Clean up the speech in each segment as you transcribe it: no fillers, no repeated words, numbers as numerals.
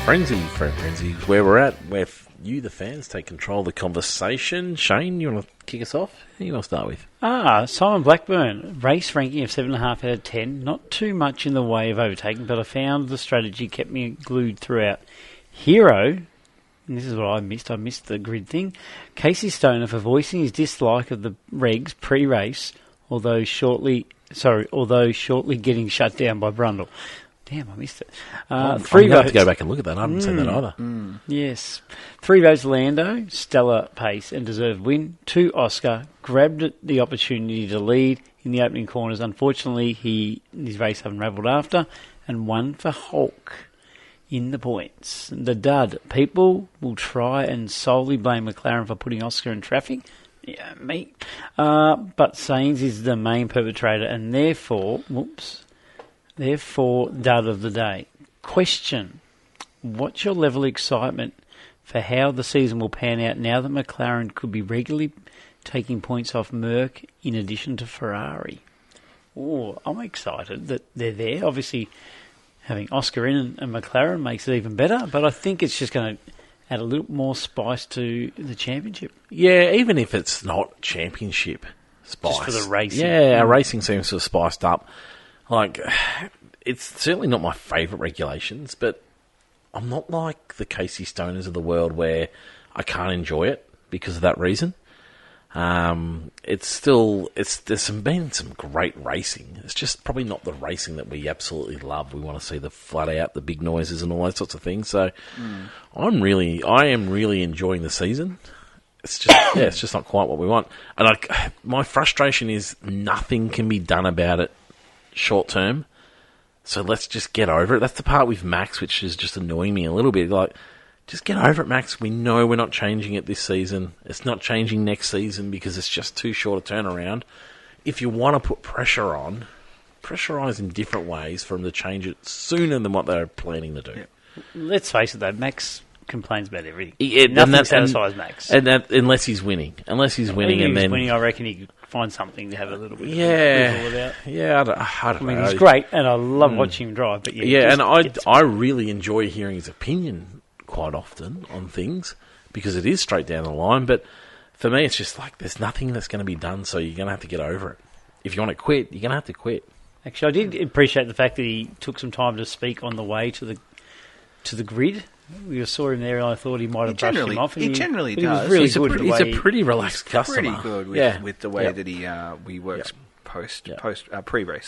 Frenzy, where we're at, where you, the fans, take control of the conversation. Shane, you want to kick us off? Who you want to start with? Simon Blackburn, race ranking of 7.5 out of 10. Not too much in the way of overtaking, but I found the strategy kept me glued throughout. Hero, and this is what I missed the grid thing. Casey Stoner for voicing his dislike of the regs pre-race, although shortly getting shut down by Brundle. Damn, I missed it. I'm going to have to go back and look at that. I haven't seen that either. Yes. 3 votes Lando, stellar pace and deserved win. 2 Oscar, grabbed the opportunity to lead in the opening corners. Unfortunately, his race unravelled after. And 1 for Hulk in the points. The dud. People will try and solely blame McLaren for putting Oscar in traffic. Yeah, me. But Sainz is the main perpetrator and therefore, dud of the day. Question. What's your level of excitement for how the season will pan out now that McLaren could be regularly taking points off Merc in addition to Ferrari? Oh, I'm excited that they're there. Obviously, having Oscar in and McLaren makes it even better, but I think it's just going to add a little more spice to the championship. Yeah, even if it's not championship spice. Just for the racing. Yeah, our racing seems to have spiced up. Like, it's certainly not my favourite regulations, but I'm not like the Casey Stoners of the world where I can't enjoy it because of that reason. There's been some great racing. It's just probably not the racing that we absolutely love. We want to see the flat out, the big noises and all those sorts of things. So I am really enjoying the season. It's just not quite what we want. And my frustration is nothing can be done about it short term. So let's just get over it. That's the part with Max, which is just annoying me a little bit. Like, just get over it, Max. We know we're not changing it this season. It's not changing next season because it's just too short a turnaround. If you want to put pressure on, pressurise in different ways for them to change it sooner than what they're planning to do. Yeah. Let's face it, though, Max complains about everything. Nothing satisfies Max. Unless he's winning. I reckon he could find something to have a little bit of about. Yeah, I don't know. I mean, he's great, and I love watching him drive. But I really enjoy hearing his opinion quite often on things because it is straight down the line. But for me, it's just like there's nothing that's going to be done, so you're going to have to get over it. If you want to quit, you're going to have to quit. Actually, I did appreciate the fact that he took some time to speak on the way to the grid. We saw him there, and I thought he might have brushed him off. He generally does. He was really good. He's a pretty relaxed customer. Pretty good with the way that he works pre-race.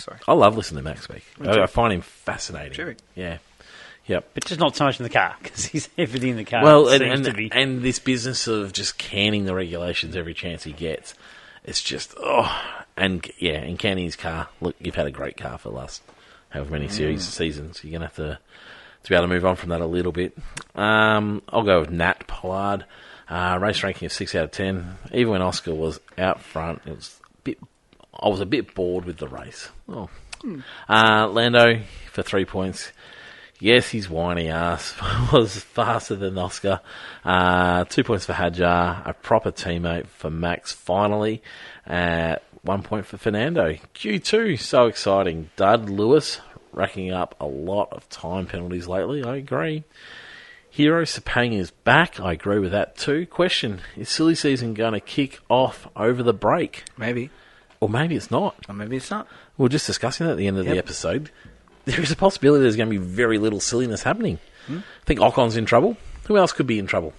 Sorry, I love listening to Max speak. I find him fascinating. Sure. Yeah. Yep. But just not so much in the car, because he's everything in the car. Well, and this business of just canning the regulations every chance he gets, it's just, and canning his car. Look, you've had a great car for the last however many seasons. You're going to have to be able to move on from that a little bit. I'll go with Nat Pollard. Race ranking of 6 out of 10. Even when Oscar was out front, I was a bit bored with the race. Lando for 3 points. Yes, his whiny ass was faster than Oscar. 2 points for Hadjar. A proper teammate for Max finally. 1 point for Fernando. Q2, so exciting. Dud Lewis racking up a lot of time penalties lately. I agree. Hero Sepang is back. I agree with that too. Question, is silly season going to kick off over the break? Maybe. Or maybe it's not. We were just discussing that at the end of the episode. There is a possibility there's going to be very little silliness happening. I think Ocon's in trouble. Who else could be in trouble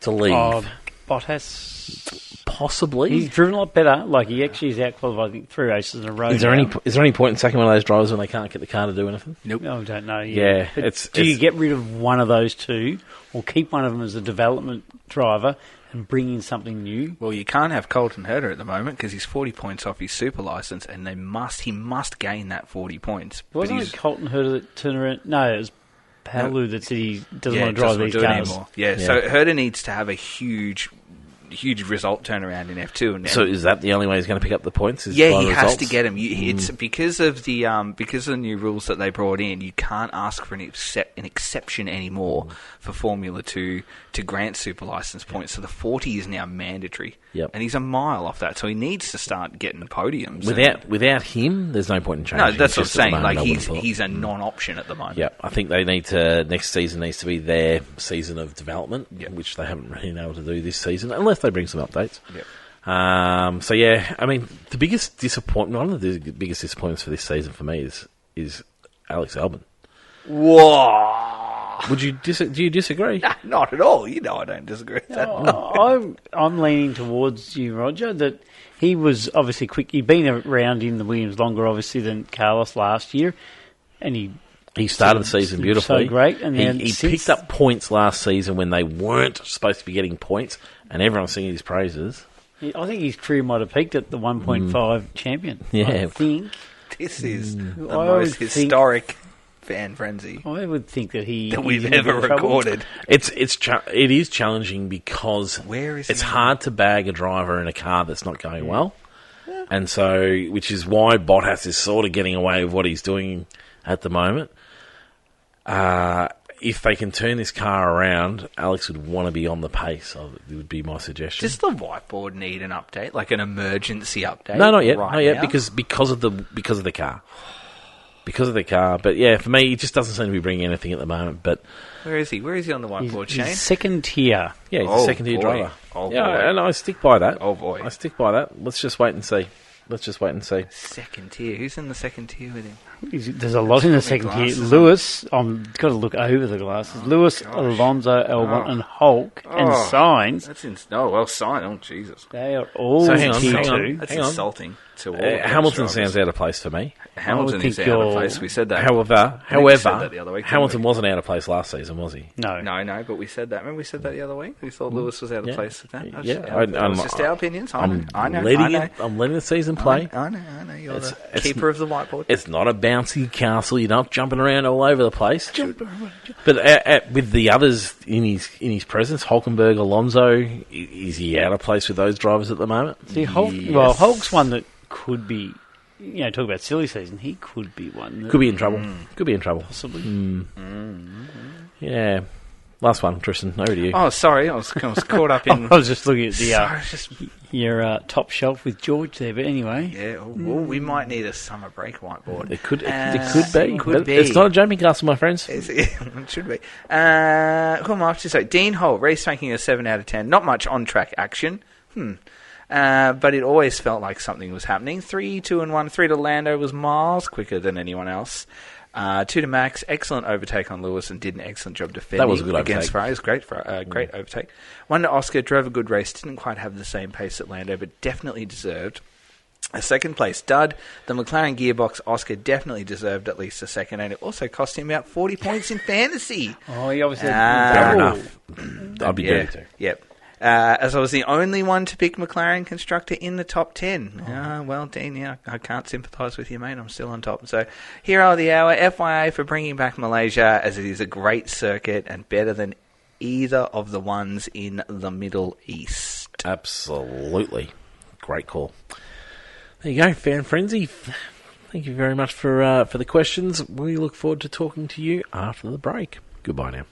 to leave? Bottas. Possibly. He's driven a lot better. Like, he actually is out-qualified, I think, 3 races in a row. Is there any point in sacking one of those drivers when they can't get the car to do anything? Nope. No, I don't know. Yeah. Do you get rid of one of those two, or keep one of them as a development driver and bring in something new? Well, you can't have Colton Herter at the moment because he's 40 points off his super license, and he must gain that 40 points. Wasn't it Colton Herter that turned around? No, it was Paolu that said he doesn't want to drive these cars anymore. Yeah, so Herter needs to have a huge huge result turnaround in F2. And So is that the only way he's going to pick up the points? Is yeah, by he results? has to get him. It's because of the new rules that they brought in. You can't ask for an exception anymore for Formula 2 to grant super license points. So the 40 is now mandatory. Yep. And he's a mile off that, so he needs to start getting podiums. Without him, there's no point in changing. No, that's what I'm Just at the saying. moment, Like I would've thought. he's a non-option at the moment. Yeah, I think they need to. Next season needs to be their season of development, Yep. which they haven't really been able to do this season, unless they bring some updates. Yep. So yeah, I mean, the biggest disappointment, one of the biggest disappointments for this season for me is Alex Albon. Whoa! Do you disagree? Not at all. You know I don't disagree with that. I'm leaning towards you, Roger, that he was obviously quick. He'd been around in the Williams longer, obviously, than Carlos last year, and He started the season beautifully. So great, and then he since- picked up points last season when they weren't supposed to be getting points, and everyone's singing his praises. I think his career might have peaked at the 1.5 champion. Yeah. I think. This is the I most would historic fan frenzy I would think that that we've he's in a bit ever of trouble. recorded. It is challenging because Where is it's he? hard to bag a driver in a car that's not going well, and so which is why Bottas is sort of getting away with what he's doing at the moment. If they can turn this car around, Alex would want to be on the pace. It would be my suggestion. Does the whiteboard need an update, like an emergency update? No, not yet. right Not yet, now? because of the car. Because of the car. But yeah, for me, it just doesn't seem to be bringing anything at the moment. But Where is he? Where is he on the whiteboard, Shane? He's second tier. yeah, he's Oh, a second-tier boy. driver. Oh, yeah, boy. and I stick by that. Oh, boy. I stick by that. Let's just wait and see. Second tier. Who's in the second tier with him? There's a lot in the second tier. glasses Lewis, I've got to look over the glasses. Lewis, gosh. Alonso, Albon, Oh. and Hulk, and Oh. Sainz. Sign. Oh, Jesus. They are all So in hang on, tier hang on. 2. That's Hang on. insulting to all of those Hamilton drivers. sounds out of place for me. Hamilton I would is think out of you're- place. We said that. However, we said that the other week, didn't Hamilton we? wasn't out of place last season, was he? No. No, but we said that. Remember we said that the other week? We thought Lewis was out of Yeah. place with that. Yeah, That was just our opinions. I know. I'm I letting know. I'm letting the season play. I know. You're It's- the it's- keeper of the whiteboard. It's not a bouncy castle. You're not jumping around all over the place. But with the others in his presence, Hulkenberg, Alonso, is he out of place with those drivers at the moment? See, Hulk, Yes. well, Hulk's one that could be, talk about silly season, he could be one that Could be in trouble. Could be in trouble. possibly. Yeah. Last one, Tristan. Over to you. Oh, sorry. I was caught up in... I was just looking at the Sorry, just... your top shelf with George there, but anyway. Yeah, well, we might need a summer break whiteboard. It could be. It could But be. It's not a jumping castle, my friends. It should be. Who am I up to say? Dean Holt, race ranking a 7 out of 10. Not much on-track action. But it always felt like something was happening. 3, 2 and 1. 3 to Lando was miles quicker than anyone else. 2 to Max, excellent overtake on Lewis and did an excellent job defending That was a good against overtake. Ferrari. Great overtake. 1 to Oscar, drove a good race, didn't quite have the same pace at Lando, but definitely deserved a second place dud. The McLaren gearbox, Oscar definitely deserved at least a second, and it also cost him about 40 points in fantasy. Oh, he obviously Fair double. enough. I'd be dirty too. Yep. As I was the only one to pick McLaren constructor in the top 10. Well, Dean, I can't sympathise with you, mate. I'm still on top. So, hero of the hour, FYI for bringing back Malaysia, as it is a great circuit and better than either of the ones in the Middle East. Absolutely. Great call. There you go, Fan Frenzy. Thank you very much for the questions. We look forward to talking to you after the break. Goodbye now.